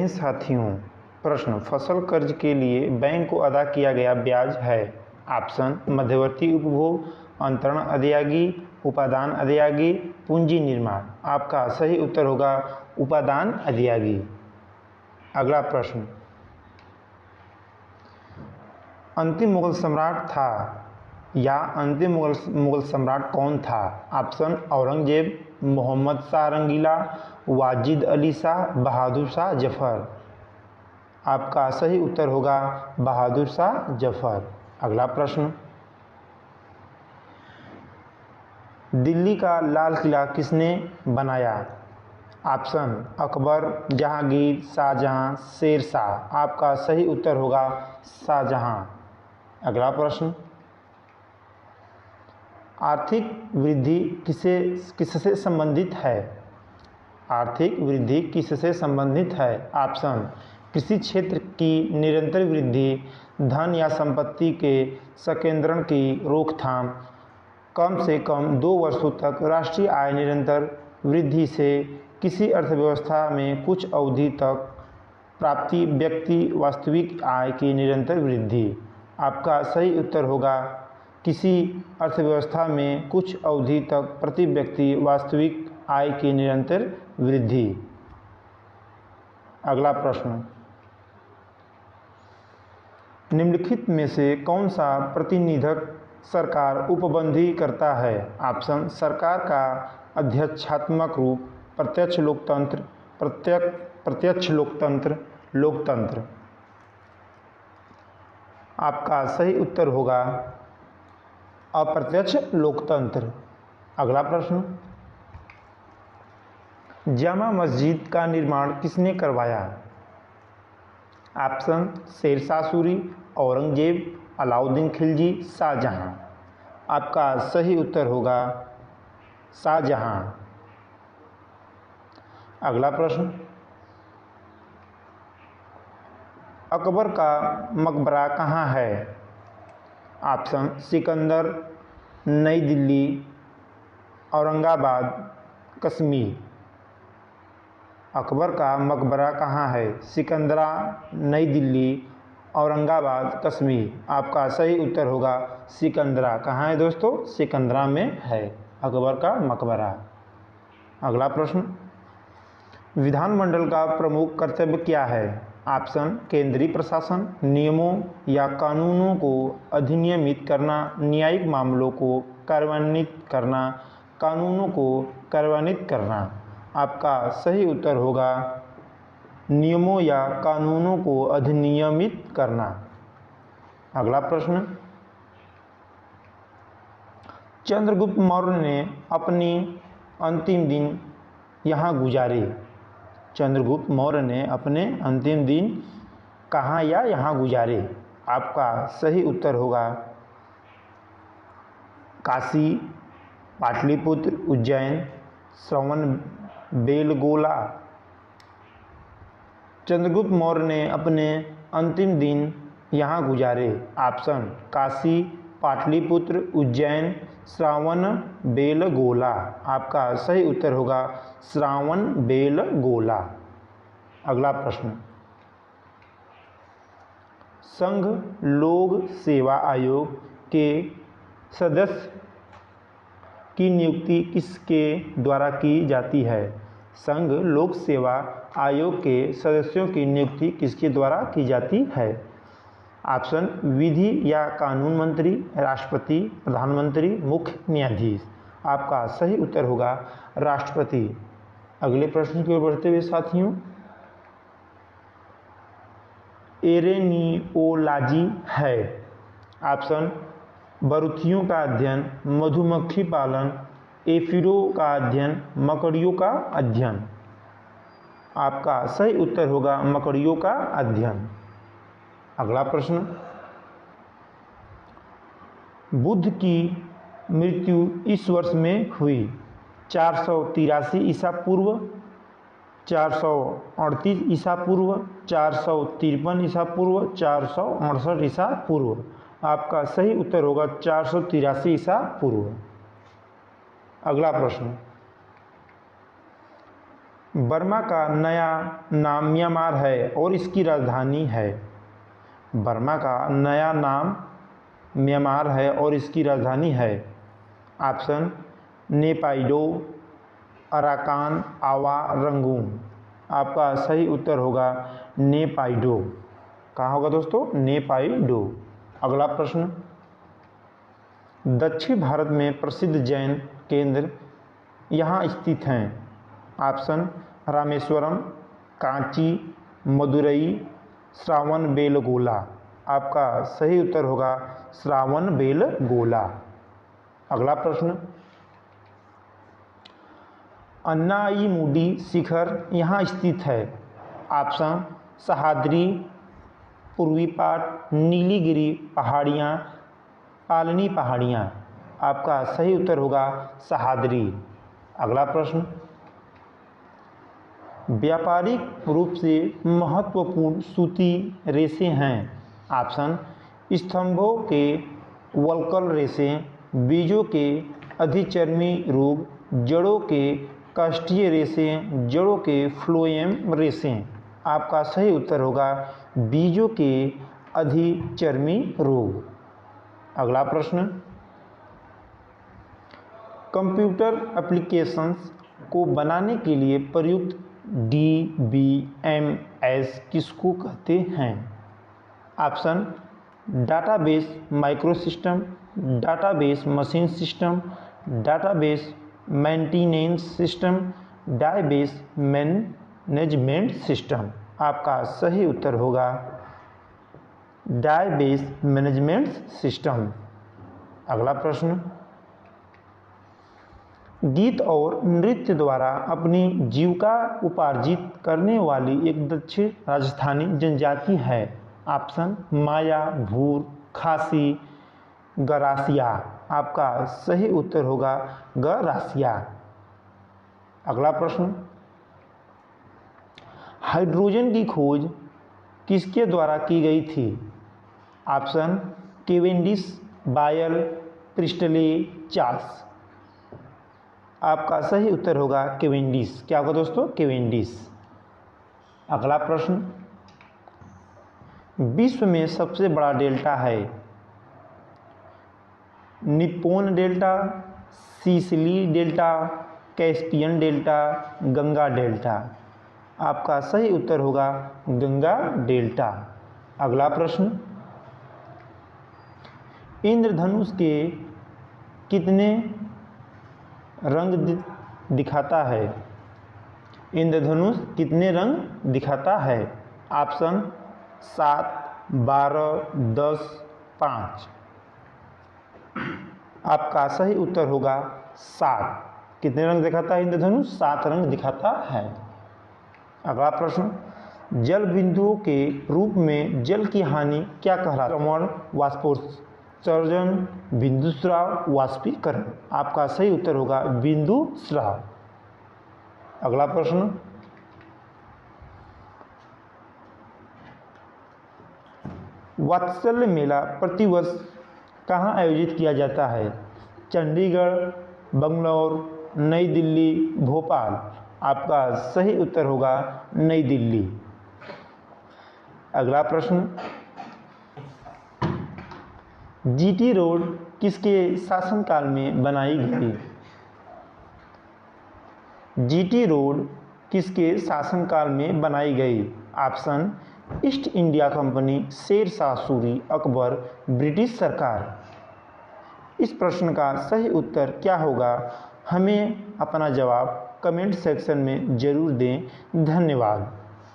साथियों, प्रश्न फसल कर्ज के लिए बैंक को अदा किया गया ब्याज है। ऑप्शन मध्यवर्ती उपभोग, अंतरण अधियागी, उपादान अधियागी, पूंजी निर्माण। आपका सही उत्तर होगा उपादान अधियागी। अगला प्रश्न, अंतिम मुगल सम्राट था या अंतिम मुगल सम्राट कौन था? ऑप्शन औरंगजेब, मोहम्मद शाह रंगीला, वाजिद अली शाह, बहादुर शाह जफर। आपका सही उत्तर होगा बहादुर शाह जफर। अगला प्रश्न, दिल्ली का लाल किला किसने बनाया? ऑप्शन अकबर, जहांगीर, शाहजहां, शेर शाह। आपका सही उत्तर होगा शाहजहां। अगला प्रश्न, आर्थिक वृद्धि किससे संबंधित है? आर्थिक वृद्धि किससे संबंधित है? ऑप्शन कृषि क्षेत्र की निरंतर वृद्धि, धन या संपत्ति के संकेंद्रण की रोकथाम, कम से कम 2 वर्षों तक राष्ट्रीय आय निरंतर वृद्धि से किसी अर्थव्यवस्था में कुछ अवधि तक प्राप्ति, व्यक्ति वास्तविक आय की निरंतर वृद्धि। आपका सही उत्तर होगा किसी अर्थव्यवस्था में कुछ अवधि तक प्रति व्यक्ति वास्तविक आय की निरंतर वृद्धि। अगला प्रश्न, निम्नलिखित में से कौन सा प्रतिनिधक सरकार उपबंधी करता है? ऑप्शन सरकार का अध्यक्षात्मक रूप, प्रत्यक्ष लोकतंत्र, प्रत्यक्ष लोकतंत्र, लोकतंत्र। आपका सही उत्तर होगा अप्रत्यक्ष लोकतंत्र। अगला प्रश्न, जामा मस्जिद का निर्माण किसने करवाया? ऑप्शन शेरशाह सूरी, औरंगजेब, अलाउद्दीन खिलजी, शाहजहां। आपका सही उत्तर होगा शाहजहां। अगला प्रश्न, अकबर का मकबरा कहाँ है? ऑप्शन सिकंदर, नई दिल्ली, औरंगाबाद, कश्मीर। अकबर का मकबरा कहाँ है? सिकंदरा, नई दिल्ली, औरंगाबाद, कश्मीर। आपका सही उत्तर होगा सिकंदरा। कहाँ है दोस्तों? सिकंदरा में है अकबर का मकबरा। अगला प्रश्न, विधानमंडल का प्रमुख कर्तव्य क्या है? ऑप्शन केंद्रीय प्रशासन, नियमों या कानूनों को अधिनियमित करना, न्यायिक मामलों को कार्यान्वित करना, कानूनों को कार्यान्वित करना। आपका सही उत्तर होगा नियमों या कानूनों को अधिनियमित करना। अगला प्रश्न, चंद्रगुप्त मौर्य ने अपनी अंतिम दिन यहाँ गुजारे। चंद्रगुप्त मौर्य ने अपने अंतिम दिन कहाँ या यहाँ गुजारे? आपका सही उत्तर होगा काशी, पाटलिपुत्र, उज्जैन, श्रवणबेलगोला। चंद्रगुप्त मौर्य ने अपने अंतिम दिन यहाँ गुजारे। ऑप्शन काशी, पाटलिपुत्र, उज्जैन, श्रवणबेलगोला। आपका सही उत्तर होगा श्रवणबेलगोला। अगला प्रश्न, संघ लोक सेवा आयोग के सदस्य की नियुक्ति किसके द्वारा की जाती है? संघ लोक सेवा आयोग के सदस्यों की नियुक्ति किसके द्वारा की जाती है? ऑप्शन विधि या कानून मंत्री, राष्ट्रपति, प्रधानमंत्री, मुख्य न्यायाधीश। आपका सही उत्तर होगा राष्ट्रपति। अगले प्रश्न की ओर बढ़ते हुए साथियों, एरेनियोलॉजी है। ऑप्शन बरुथियों का अध्ययन, मधुमक्खी पालन, एफिडों का अध्ययन, मकड़ियों का अध्ययन। आपका सही उत्तर होगा मकड़ियों का अध्ययन। अगला प्रश्न, बुद्ध की मृत्यु इस वर्ष में हुई? 483 ईसा पूर्व, 438 ईसा पूर्व, 453 ईसा पूर्व, 468 ईसा पूर्व। आपका सही उत्तर होगा 483 ईसा पूर्व। अगला प्रश्न, बर्मा का नया नाम म्यांमार है और इसकी राजधानी है। बर्मा का नया नाम म्यांमार है और इसकी राजधानी है। ऑप्शन नेपाइडो, अराकान, आवा, रंगून। आपका सही उत्तर होगा नेपाइडो। कहाँ होगा दोस्तों? नेपाइडो। अगला प्रश्न, दक्षिण भारत में प्रसिद्ध जैन केंद्र यहाँ स्थित हैं। ऑप्शन रामेश्वरम, कांची, मदुरई, श्रावणबेलगोला। आपका सही उत्तर होगा श्रावणबेलगोला। अगला प्रश्न, अन्नाईमुडी शिखर यहाँ स्थित है। ऑप्शन सह्याद्री, पूर्वी पाट, नीलगिरी पहाड़ियाँ, पालनी पहाड़ियाँ। आपका सही उत्तर होगा सह्याद्री। अगला प्रश्न, व्यापारिक रूप से महत्वपूर्ण सूती रेशे हैं। ऑप्शन स्तंभों के वल्कल रेशे, बीजों के अधिचर्मी रोग, जड़ों के काष्ठीय रेशे, जड़ों के फ्लोएम रेशे। आपका सही उत्तर होगा बीजों के अधिचर्मी रोग। अगला प्रश्न, कंप्यूटर एप्लीकेशंस को बनाने के लिए प्रयुक्त DBMS किसको कहते हैं? Option database microsystem, database machine system, database maintenance system, database management system. आपका सही उत्तर होगा डाटाबेस मैनेजमेंट सिस्टम। अगला प्रश्न, गीत और नृत्य द्वारा अपनी जीविका उपार्जित करने वाली एक दक्षिण राजस्थानी जनजाति है। ऑप्शन माया, भूर, खासी, गरासिया। आपका सही उत्तर होगा गरासिया। अगला प्रश्न, हाइड्रोजन की खोज किसके द्वारा की गई थी? ऑप्शन केवेंडिश, बायल, प्रिस्टले, चार्ल्स। आपका सही उत्तर होगा केवेंडिश। क्या होगा दोस्तों? केवेंडिश। अगला प्रश्न, विश्व में सबसे बड़ा डेल्टा है। Nippon delta, Sicily delta, Caspian delta, Ganga delta. आपका सही उत्तर होगा गंगा डेल्टा। अगला प्रश्न, इंद्रधनुष के कितने रंग दिखाता है? इंद्रधनुष कितने रंग दिखाता है? ऑप्शन 7, 12, 10, 5। आपका सही उत्तर होगा 7। कितने रंग दिखाता है इंद्रधनुष? 7 रंग दिखाता है। अगला प्रश्न, जल बिंदुओं के रूप में जल की हानि क्या कहलाती है? क्रमण, वाष्पोत्सर्जन, बिंदुस्राव, वाष्पीकरण। आपका सही उत्तर होगा बिंदुस्राव। अगला प्रश्न, वात्सल्य मेला प्रतिवर्ष कहाँ आयोजित किया जाता है? चंडीगढ़, बंगलौर, नई दिल्ली, भोपाल। आपका सही उत्तर होगा नई दिल्ली। अगला प्रश्न, जीटी रोड किसके शासनकाल में बनाई गई? जीटी रोड किसके शासनकाल में बनाई गई? Option east India company, Sher Shah Suri, Akbar, British सरकार। इस प्रश्न का सही उत्तर क्या होगा? हमें अपना जवाब कमेंट सेक्शन में ज़रूर दें। धन्यवाद।